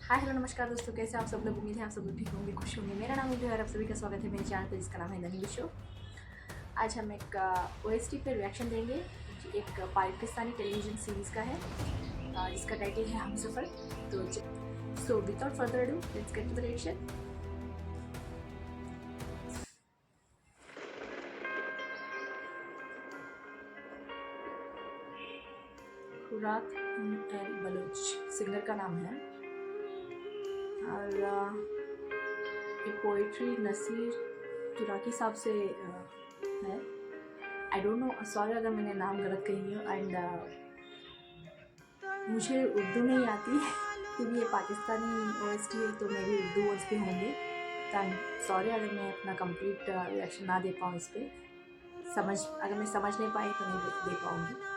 Hi hello नमस्कार दोस्तों, कैसे आप सब लोग। उम्मीद है आप सब लोग ठीक होंगे, खुश होंगे। मेरा नाम है और आप सभी का स्वागत है मेरे चैनल पर जिसका नाम है द न्यू शो। आज हम एक ओएसटी पे रिएक्शन देंगे। एक पाकिस्तानी टेलीविज़न सीरीज़ का है जिसका टाइटल है हम सफ़र। तो so without further ado let's get to the reaction. Quratulain Baloch singer का नाम है और ये पोइट्री नसीर तुराकी साहब से है। आई डोंट नो, सॉरी अगर मैंने नाम गलत कही हो। एंड मुझे उर्दू नहीं आती क्योंकि ये पाकिस्तानी ओएसटी है, तो मे भी उर्दू वर्ड्स भी होंगे। तो आई एम सॉरी अगर मैं अपना कंप्लीट रिएक्शन ना दे पाऊँ इस पर। अगर मैं समझ नहीं पाई तो नहीं दे पाऊँगी।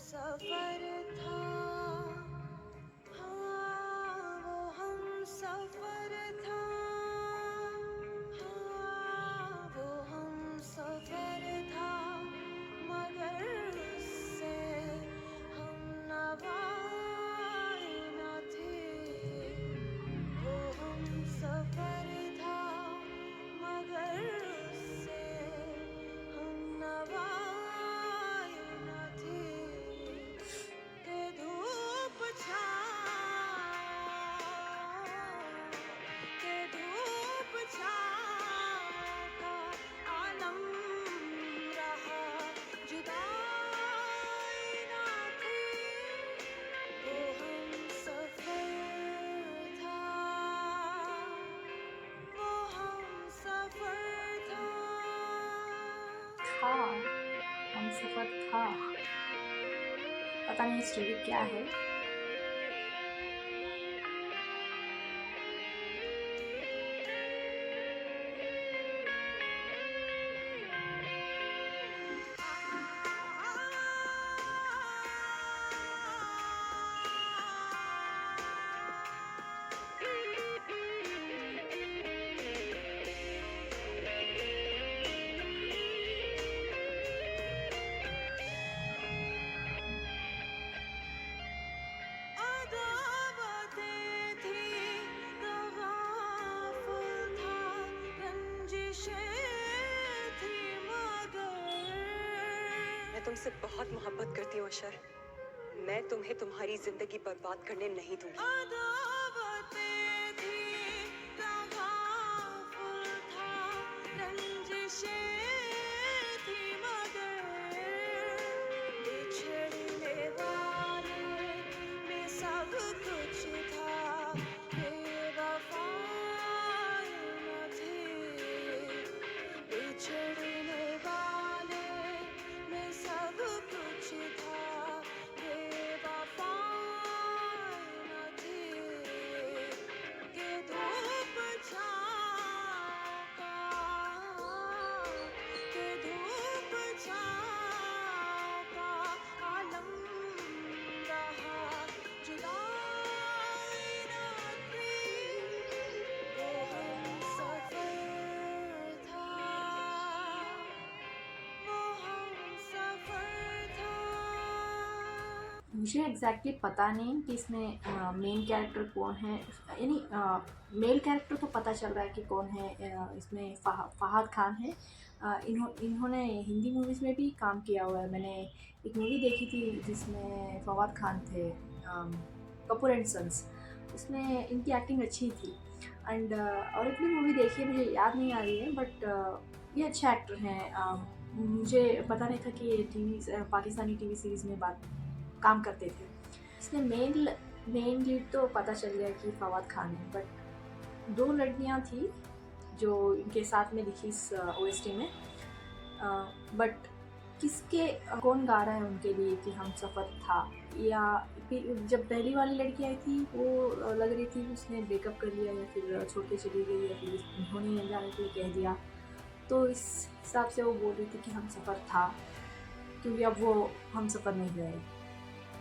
सफर था, हाँ वो हम सफर था, हाँ वो हम सफर था, मगर उससे हम नवाए न थे। वो हम सफर था, मगर उससे हम नवाए न थे। के धूप छाँव का आलम रहा, जुदाई ना थी। वो हम सफर था, वो हम सफर था। हम सफ़र था, पता नहीं स्टोरी क्या है। मैं तुमसे बहुत मोहब्बत करती हूँ अशर। मैं तुम्हें तुम्हारी जिंदगी बर्बाद करने नहीं दूंगी। सब कुछ था, बेवफा न थे। बिछड़ने वाले में सब कुछ था, बेवफा न थे। के धूप छाँव का, के धूप छाँव का आलम रहा, जुदाई ना थी। वो हम सफर था, वो हम सफर था। मुझे एग्जैक्टली पता नहीं कि इसमें मेन कैरेक्टर कौन है। यानी मेल कैरेक्टर तो पता चल रहा है कि कौन है। इसमें फहाद खान है। इन्होंने हिंदी मूवीज़ में भी काम किया हुआ है। मैंने एक मूवी देखी थी जिसमें फवाद खान थे, कपूर एंड सन्स। उसमें इनकी एक्टिंग अच्छी थी। एंड और एक भी मूवी देखी है, मुझे याद नहीं आ रही है, बट ये अच्छे एक्टर हैं। मुझे पता नहीं था कि ये पाकिस्तानी टीवी सीरीज़ में काम करते थे। इसमें मेन लीड तो पता चल गया कि फवाद खान है, बट दो लड़कियां थी जो इनके साथ में दिखी इस ओएसटी में। बट कौन गा रहा है उनके लिए कि हम सफ़र था, या जब पहली वाली लड़की आई थी वो लग रही थी कि उसने ब्रेकअप कर लिया या फिर छोड़ के चली गई या फिर उन्होंने जाने के लिए कह दिया। तो इस हिसाब से वो बोल रही थी कि हम सफ़र था, क्योंकि अब वो हम सफ़र नहीं रहे।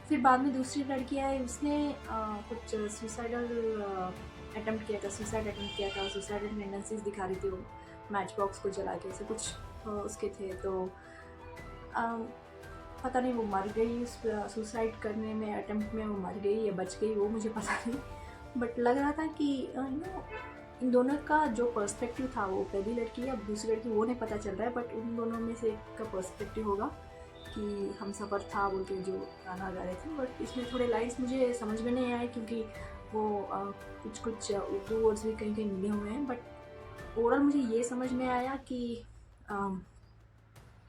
फिर बाद में दूसरी लड़की आई, उसने कुछ सुसाइडल अटेम्प्ट किया था, सुसाइड अटेम्प्ट किया था, सुसाइडल टेंडेंसीज दिखा रही थी वो मैच बॉक्स को जला के, ऐसे कुछ उसके थे। तो पता नहीं वो मर गई उस सुसाइड करने में, अटेम्प्ट में वो मर गई या बच गई, वो मुझे पता नहीं। बट लग रहा था कि इन दोनों का जो पर्सपेक्टिव था, वो पहली लड़की अब दूसरी लड़की वो नहीं पता चल रहा है, बट उन दोनों में से एक का पर्सपेक्टिव होगा कि हम सफ़र था बोल के जो गाना गा रहे थे। बट इसमें थोड़े लाइन्स मुझे समझ में नहीं आए, क्योंकि वो कुछ उर्दू वर्ड्स भी कहीं कहीं मिले हुए हैं। बट ओवरऑल मुझे ये समझ में आया कि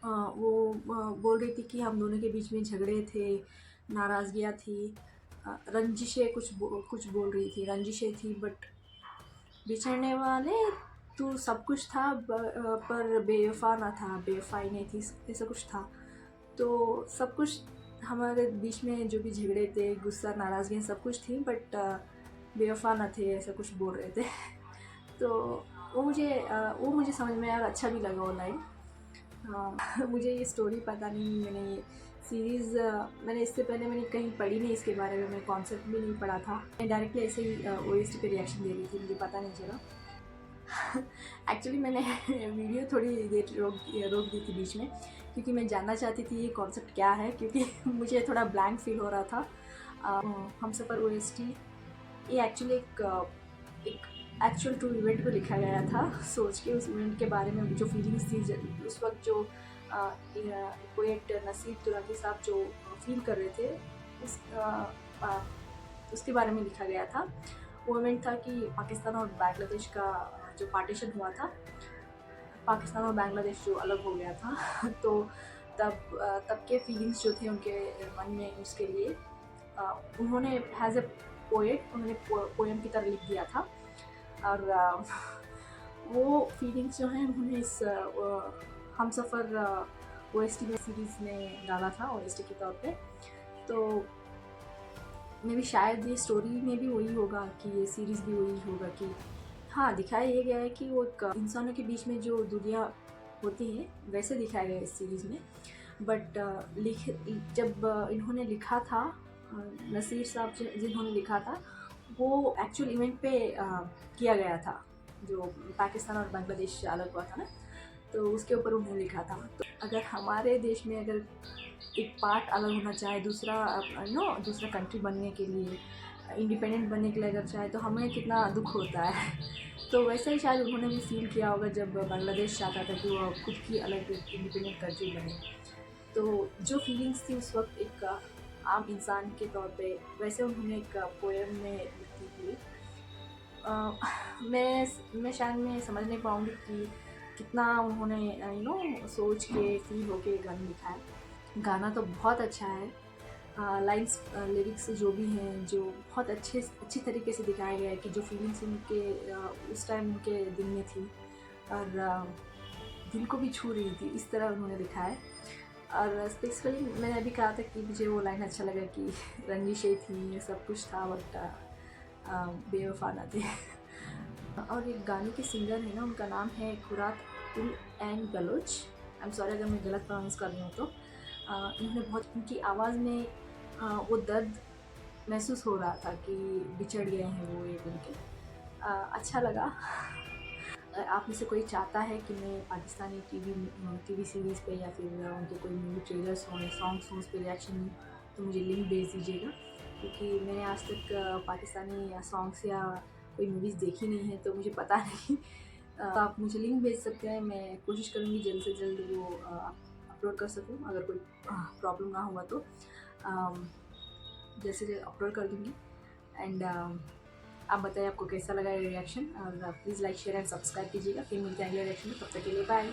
वो बोल रही थी कि हम दोनों के बीच में झगड़े थे, नाराज़गियाँ थी, रंजिशें कुछ बोल रही थी, रंजिशें थी। बट बिछड़ने वाले तू सब कुछ था, पर बेवफा ना था, बेवफाई नहीं थी, ऐसा कुछ था। तो सब कुछ हमारे बीच में जो भी झगड़े थे, गुस्सा, नाराज़गियाँ सब कुछ थी, बट बेवफा ना थे, ऐसा कुछ बोल रहे थे। तो वो मुझे समझ में आया, अच्छा भी लगा वो लाइन। मुझे ये स्टोरी पता नहीं, मैंने ये सीरीज़ मैंने इससे पहले मैंने कहीं पढ़ी नहीं इसके बारे में, मैं कॉन्सेप्ट भी नहीं पढ़ा था। मैं डायरेक्टली ऐसे ही ओएसटी पे रिएक्शन दे रही थी, मुझे पता नहीं चला। एक्चुअली मैंने वीडियो थोड़ी देर रोक दी थी बीच में, क्योंकि मैं जानना चाहती थी ये कॉन्सेप्ट क्या है, क्योंकि मुझे थोड़ा ब्लैंक फील हो रहा था। हमसफ़र ओएसटी ये एक्चुअली एक एक्चुअल ट्रू इवेंट को लिखा गया था, सोच के उस इवेंट के बारे में जो फीलिंग्स थी उस वक्त, जो पोएट नसीब तुराकी साहब जो फील कर रहे थे, उसके बारे में लिखा गया था। वो इवेंट था कि पाकिस्तान और बांग्लादेश का जो पार्टीशन हुआ था, पाकिस्तान और बांग्लादेश जो अलग हो गया था, तो तब के फीलिंग्स जो थे उनके मन में, उसके लिए उन्होंने एज ए पोएट उन्होंने पोएम की तरह लिख दिया था। और वो फीलिंग्स जो हैं उन्होंने इस हमसफ़र ओएसटी में सीरीज़ में डाला था, ओएसटी के तौर पे। तो मे भी शायद ये स्टोरी में भी वही होगा, कि ये सीरीज़ भी वही होगा कि हाँ, दिखाया ये गया है कि वो एक इंसानों के बीच में जो दुनिया होती है वैसे दिखाया गया है इस सीरीज़ में। बट जब इन्होंने लिखा था, नसीर साहब जिन्होंने लिखा था, वो एक्चुअल इवेंट पे किया गया था, जो पाकिस्तान और बांग्लादेश अलग हुआ था ना, तो उसके ऊपर उन्होंने लिखा था। तो अगर हमारे देश में अगर एक पार्ट अलग होना चाहे, दूसरा कंट्री बनने के लिए, इंडिपेंडेंट बनने के लिए अगर चाहे, तो हमें कितना दुख होता है। तो वैसे ही शायद उन्होंने भी फील किया होगा जब बांग्लादेश चाहता था कि वो खुद की अलग इंडिपेंडेंट कंट्री बने। तो जो फीलिंग्स थी उस वक्त एक आम इंसान के तौर पे, वैसे उन्होंने एक पोएम में लिखी थी। मैं शायद मैं समझ नहीं पाऊँगी कि कितना उन्होंने सोच के फील होके गाना लिखा है। गाना तो बहुत अच्छा है, लाइन्स लिरिक्स जो भी हैं, जो बहुत अच्छी तरीके से दिखाया गया है कि जो फीलिंग्स उनके उस टाइम उनके दिल में थी, और दिल को भी छू रही थी, इस तरह उन्होंने लिखा है। और स्पेसिफिकली मैंने अभी कहा था कि मुझे वो लाइन अच्छा लगा कि रंजिशें थी, सब कुछ था, बट बेवफा ना थे। और एक गाने के सिंगर है ना, उनका नाम है Quratulain Baloch. I am sorry अगर मैं गलत प्रोनाउंस कर रही हूँ तो। इन्होंने बहुत, उनकी आवाज़ में वो दर्द महसूस हो रहा था कि बिछड़ गए हैं वो एक उनके। अच्छा लगा। आप में से कोई चाहता है कि मैं पाकिस्तानी टीवी सीरीज़ पे या फिर उनके कोई मूवी ट्रेलर्स हों, सॉन्ग्स हों, उस पर रिएक्शन दूँ, तो मुझे लिंक भेज दीजिएगा, क्योंकि मैंने आज तक पाकिस्तानी सॉन्ग्स या कोई मूवीज़ देखी नहीं है, तो मुझे पता नहीं। तो आप मुझे लिंक भेज सकते हैं, मैं कोशिश करूँगी जल्द से जल्द वो अपलोड कर सकूँ, अगर कोई प्रॉब्लम ना हुआ तो जैसे जैसे अपलोड कर दूँगी। एंड आप बताइए आपको कैसा लगा ये रिएक्शन, और please like share and subscribe कीजिएगा। फिर मिलते हैं अगले रिएक्शन में, तब तक के लिए बाय।